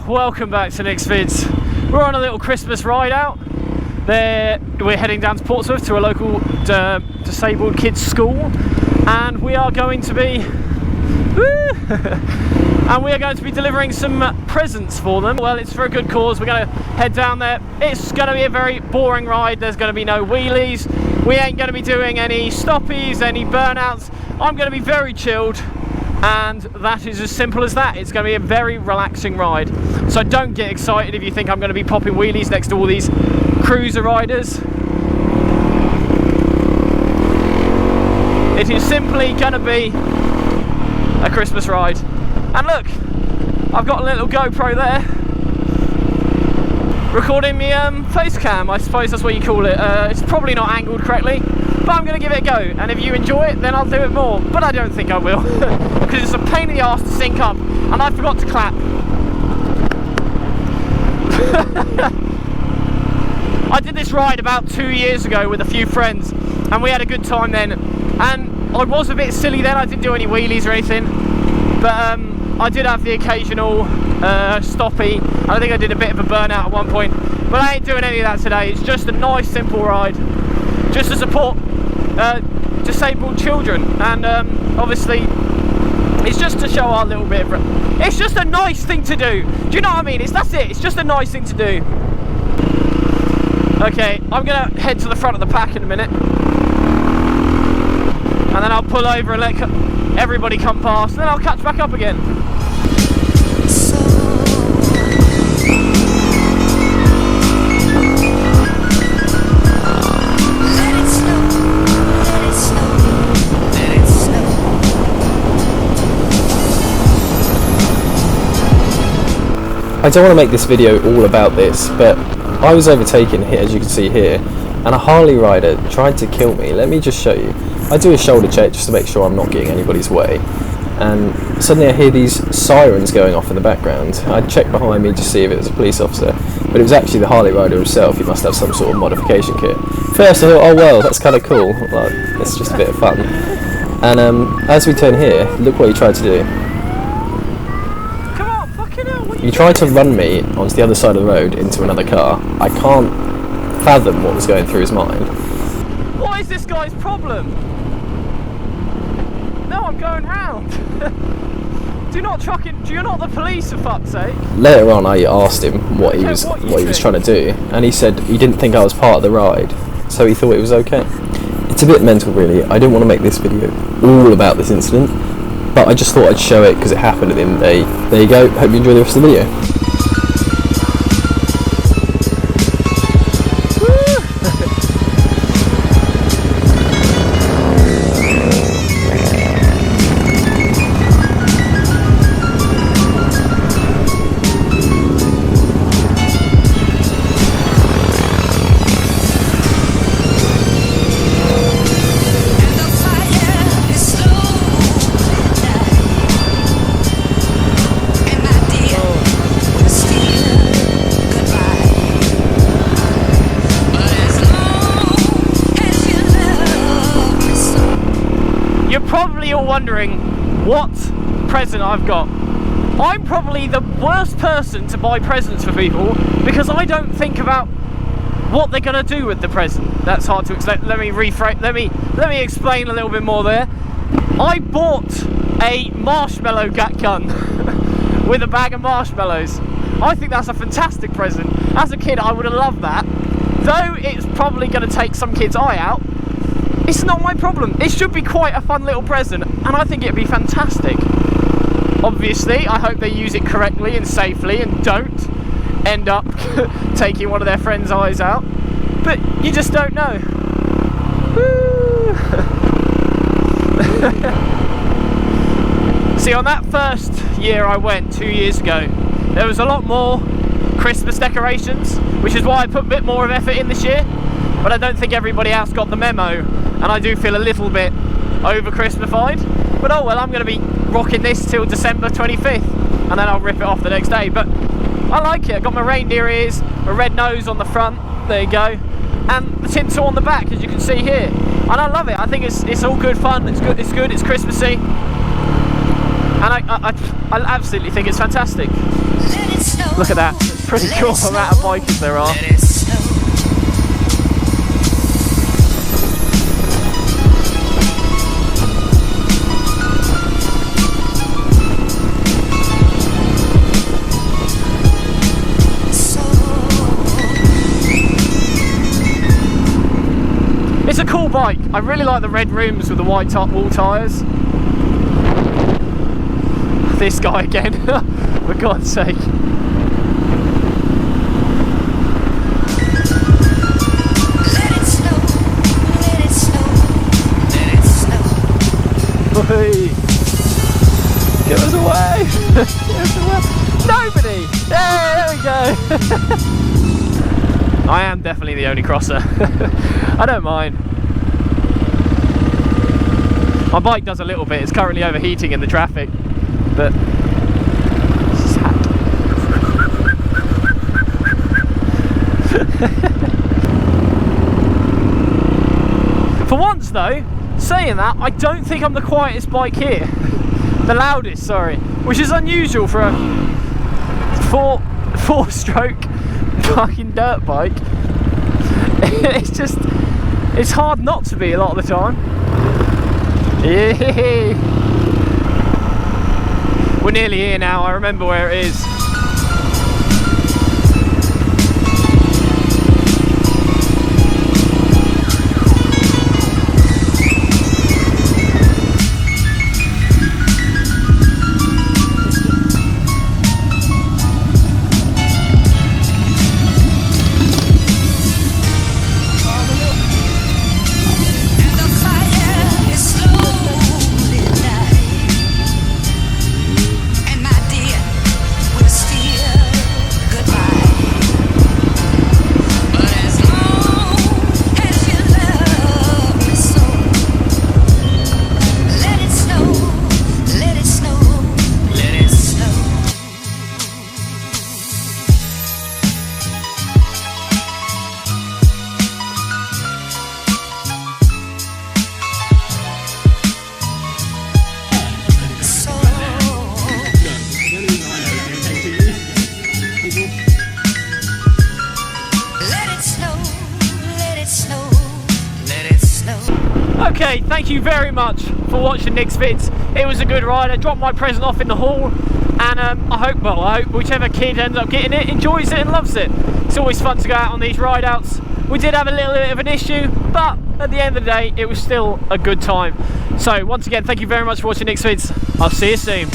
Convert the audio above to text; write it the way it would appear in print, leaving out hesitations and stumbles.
welcome back to Nick's Vids. We're on a little Christmas ride out. We're heading down to Portsmouth to a local disabled kids school, and we are going to be delivering some presents for them. Well, it's for a good cause. We're going to head down there. It's going to be a very boring ride. There's going to be no wheelies. We ain't going to be doing any stoppies, any burnouts. I'm going to be very chilled, and that is as simple as that. It's going to be a very relaxing ride. So don't get excited if you think I'm going to be popping wheelies next to all these cruiser riders. It is simply going to be a Christmas ride. And look, I've got a little GoPro there recording me face cam, I suppose that's what you call it. It's probably not angled correctly, but I'm going to give it a go, and if you enjoy it then I'll do it more, but I don't think I will because it's a pain in the arse to sync up, and I forgot to clap. I did this ride about 2 years ago with a few friends, and we had a good time then, and I was a bit silly then. I didn't do any wheelies or anything, but I did have the occasional stoppie, and I think I did a bit of a burnout at one point, but I ain't doing any of that today. It's just a nice simple ride, just to support disabled children, and obviously it's just to show our little bit of it's just a nice thing to do. Do you know what I mean? That's it, it's just a nice thing to do. Okay, I'm gonna head to the front of the pack in a minute, and then I'll pull over and let everybody come past, and then I'll catch back up again. I don't want to make this video all about this, but I was overtaken here, as you can see here, and a Harley rider tried to kill me. Let me just show you. I do a shoulder check just to make sure I'm not getting anybody's way, and suddenly I hear these sirens going off in the background. I checked behind me to see if it was a police officer, but it was actually the Harley rider himself. He must have some sort of modification kit. First I thought, oh well, that's kind of cool, like, it's just a bit of fun. And as we turn here, look what he tried to do. He tried to run me onto the other side of the road into another car. I can't fathom what was going through his mind. What is this guy's problem? No, I'm going round. Do not truck it. You're not the police, for fuck's sake. Later on, I asked him what he was trying to do, and he said he didn't think I was part of the ride, so he thought it was okay. It's a bit mental, really. I didn't want to make this video all about this incident, but I just thought I'd show it because it happened at the end of the day. There you go, hope you enjoy the rest of the video. Probably you're wondering what present I've got. I'm probably the worst person to buy presents for people because I don't think about what they're gonna do with the present. That's hard to explain. Let me rephrase. Let me explain a little bit more there. I bought a marshmallow gun with a bag of marshmallows. I think that's a fantastic present. As a kid, I would have loved that. Though it's probably gonna take some kid's eye out, it's not my problem. It should be quite a fun little present, and I think it'd be fantastic. Obviously, I hope they use it correctly and safely and don't end up taking one of their friends' eyes out. But you just don't know. See, on that first year I went 2 years ago, there was a lot more Christmas decorations, which is why I put a bit more of effort in this year. But I don't think everybody else got the memo, and I do feel a little bit over Christmasified. But oh well, I'm going to be rocking this till December 25th, and then I'll rip it off the next day. But I like it. I've got my reindeer ears, a red nose on the front, there you go, and the tinsel on the back, as you can see here. And I love it. I think it's all good fun. It's good, it's Christmassy, and I absolutely think it's fantastic. Let it snow. Look at that, pretty cool amount of bikers there are. It's a cool bike. I really like the red rims with the white top wall tyres. This guy again, for God's sake. Let it snow, let it snow, let it snow. Hey. Give us away! Give us away! Nobody! There we go! I am definitely the only crosser. I don't mind. My bike does a little bit, it's currently overheating in the traffic, but sad. For once though, saying that, I don't think I'm the quietest bike here. The loudest, sorry. Which is unusual for a four-stroke fucking dirt bike. It's hard not to be a lot of the time. Yeah. We're nearly here now, I remember where it is. Okay, thank you very much for watching Nick's vids. It was a good ride. I dropped my present off in the hall, and I hope whichever kid ends up getting it enjoys it and loves it. It's always fun to go out on these ride outs. We did have a little bit of an issue, but at the end of the day, it was still a good time. So once again, thank you very much for watching Nick's vids. I'll see you soon.